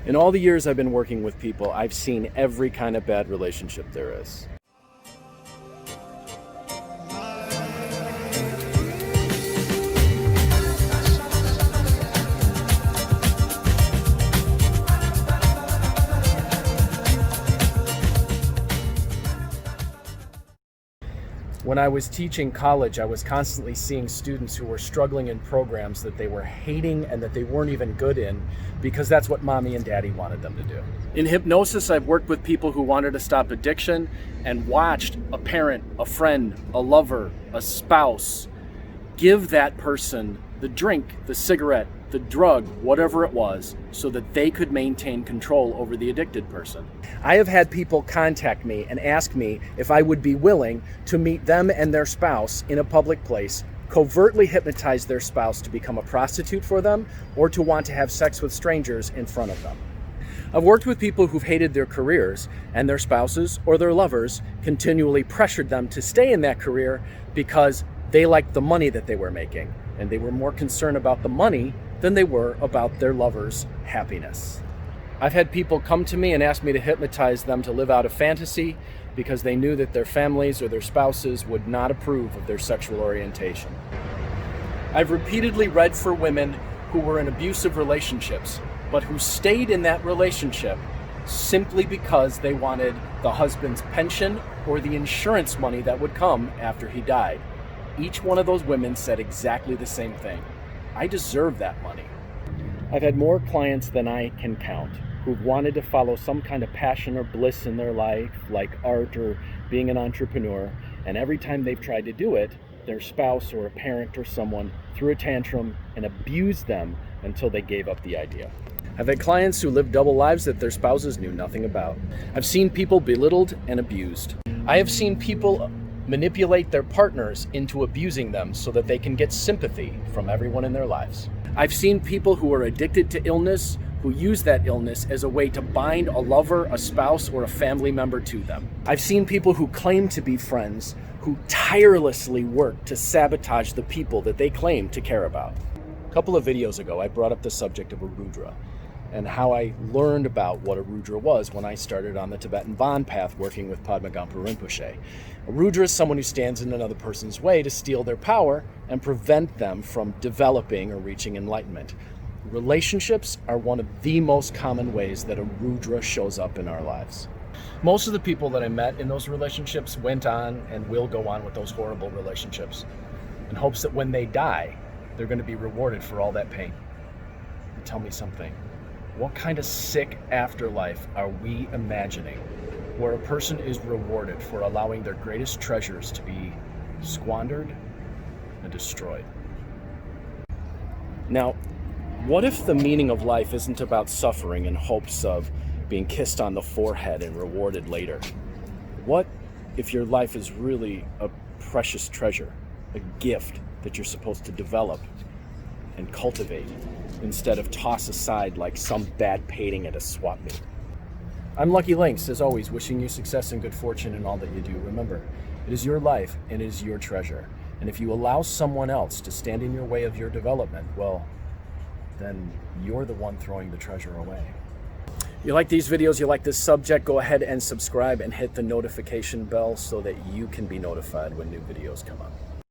In all the years I've been working with people, I've seen every kind of bad relationship there is. When I was teaching college, I was constantly seeing students who were struggling in programs that they were hating and that they weren't even good in because that's what mommy and daddy wanted them to do. In hypnosis, I've worked with people who wanted to stop addiction and watched a parent, a friend, a lover, a spouse give that person the drink, the cigarette, the drug, whatever it was, so that they could maintain control over the addicted person. I have had people contact me and ask me if I would be willing to meet them and their spouse in a public place, covertly hypnotize their spouse to become a prostitute for them, or to want to have sex with strangers in front of them. I've worked with people who've hated their careers, and their spouses or their lovers continually pressured them to stay in that career because they liked the money that they were making, and they were more concerned about the money than they were about their lover's happiness. I've had people come to me and ask me to hypnotize them to live out a fantasy because they knew that their families or their spouses would not approve of their sexual orientation. I've repeatedly read for women who were in abusive relationships, but who stayed in that relationship simply because they wanted the husband's pension or the insurance money that would come after he died. Each one of those women said exactly the same thing. I deserve that money. I've had more clients than I can count who've wanted to follow some kind of passion or bliss in their life, like art or being an entrepreneur, and every time they've tried to do it, their spouse or a parent or someone threw a tantrum and abused them until they gave up the idea. I've had clients who lived double lives that their spouses knew nothing about. I've seen people belittled and abused. I have seen people manipulate their partners into abusing them so that they can get sympathy from everyone in their lives. I've seen people who are addicted to illness who use that illness as a way to bind a lover, a spouse, or a family member to them. I've seen people who claim to be friends who tirelessly work to sabotage the people that they claim to care about. A couple of videos ago, I brought up the subject of a Rudra and how I learned about what a Rudra was when I started on the Tibetan Bon path working with Padma-Gampo Rinpoche. A Rudra is someone who stands in another person's way to steal their power and prevent them from developing or reaching enlightenment. Relationships are one of the most common ways that a Rudra shows up in our lives. Most of the people that I met in those relationships went on and will go on with those horrible relationships in hopes that when they die, they're going to be rewarded for all that pain. And tell me something. What kind of sick afterlife are we imagining where a person is rewarded for allowing their greatest treasures to be squandered and destroyed? Now, what if the meaning of life isn't about suffering in hopes of being kissed on the forehead and rewarded later? What if your life is really a precious treasure, a gift that you're supposed to develop and cultivate instead of toss aside like some bad painting at a swap meet? I'm Lucky Links, as always, wishing you success and good fortune in all that you do. Remember, it is your life and it is your treasure. And if you allow someone else to stand in your way of your development, well, then you're the one throwing the treasure away. You like these videos, you like this subject, go ahead and subscribe and hit the notification bell so that you can be notified when new videos come up.